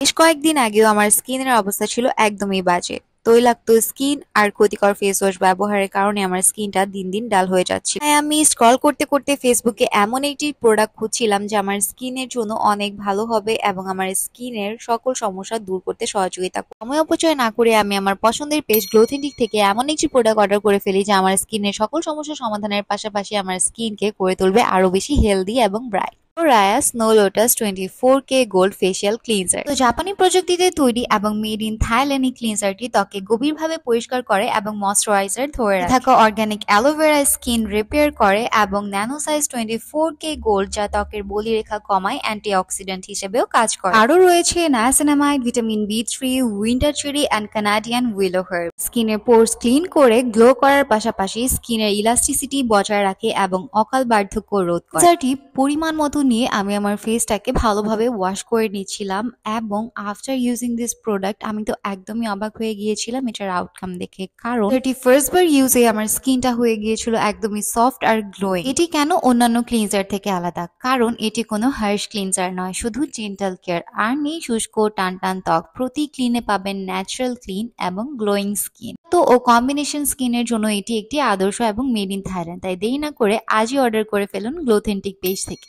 বেশ কয়েকদিন আগেও আমার স্কিনের অবস্থা ছিল একদমই বাজে। তৈলাক্ত স্কিন আর ক্ষতিকর ফেস ওয়াশ ব্যবহারের কারণে আমার স্কিনটা দিন দিন ডাল হয়ে যাচ্ছে। তাই আমি স্ক্রল করতে করতে ফেসবুকে এমন একটি প্রোডাক্ট খুঁজছিলাম যে আমার স্কিনের জন্য অনেক ভালো হবে এবং আমার স্কিনের সকল সমস্যা দূর করতে সহযোগিতা করবে। সময় অপচয় না করে আমি আমার পছন্দের পেজ গ্লোথেন্টিক থেকে এমন একটি প্রোডাক্ট অর্ডার করে ফেলি যা আমার স্কিনের সকল সমস্যা সমাধানের পাশাপাশি আমার স্কিনকে করে তুলবে আরো বেশি হেলদি এবং bright. Raya snow lotus 24K gold facial cleanser. তো জাপানি প্রযুক্তিতে তৈরি এবং মেড ইন থাইল্যান্ড এই ক্লিনজারটি ত্বকে গভীরভাবে পরিষ্কার করে এবং ময়শ্চারাইজার ধরে রাখে। থাকা অর্গানিক অ্যালোভেরা স্কিন রিপেয়ার করে এবং ন্যানো সাইজ 24K গোল্ড যা ত্বকের বলিরেখা কমায়, অ্যান্টিঅক্সিডেন্ট হিসেবেও কাজ করে। আরও রয়েছে নায়াসিনামাইড, ভিটামিন বি3, winter cherry and Canadian willow herb. স্কিনের পোর্স ক্লিন করে গ্লো করার পাশাপাশি স্কিনের ইলাস্টিসিটি বজায় রাখে এবং অকাল বার্ধক্য রোধ করে। ক্লিনজারটি পরিমাণ মতো নিয়ে আমি আমার ফেসটাকে ভালোভাবে ওয়াশ করে নিচ্ছিলাম এবং আফটার ইউজিং দিস প্রোডাক্ট আমি তো একদমই অবাক হয়ে গিয়েছিলাম এটার আউটকাম দেখে। কারণ এটি ফার্স্ট বার ইউজে আমার স্কিনটা হয়ে গিয়েছিল একদমই সফট আর গ্লোয়িং। এটি কেন অন্যান্য ক্লিনজার থেকে আলাদা? কারণ এটি কোনো হার্শ ক্লিনজার নয়, শুধু জেন্টাল কেয়ার আর নেই শুষ্ক টান টান ত্বক। প্রতি ক্লিনে পাবেন ন্যাচারাল ক্লিন এবং গ্লোয়িং স্কিন। তো কম্বিনেশন স্কিনের জন্য এটি একটি আদর্শ এবং মেড ইন থাইল্যান্ড। তাই দেরি না করে আজই অর্ডার করে ফেলুন গ্লোথেন্টিক পেজ থেকে।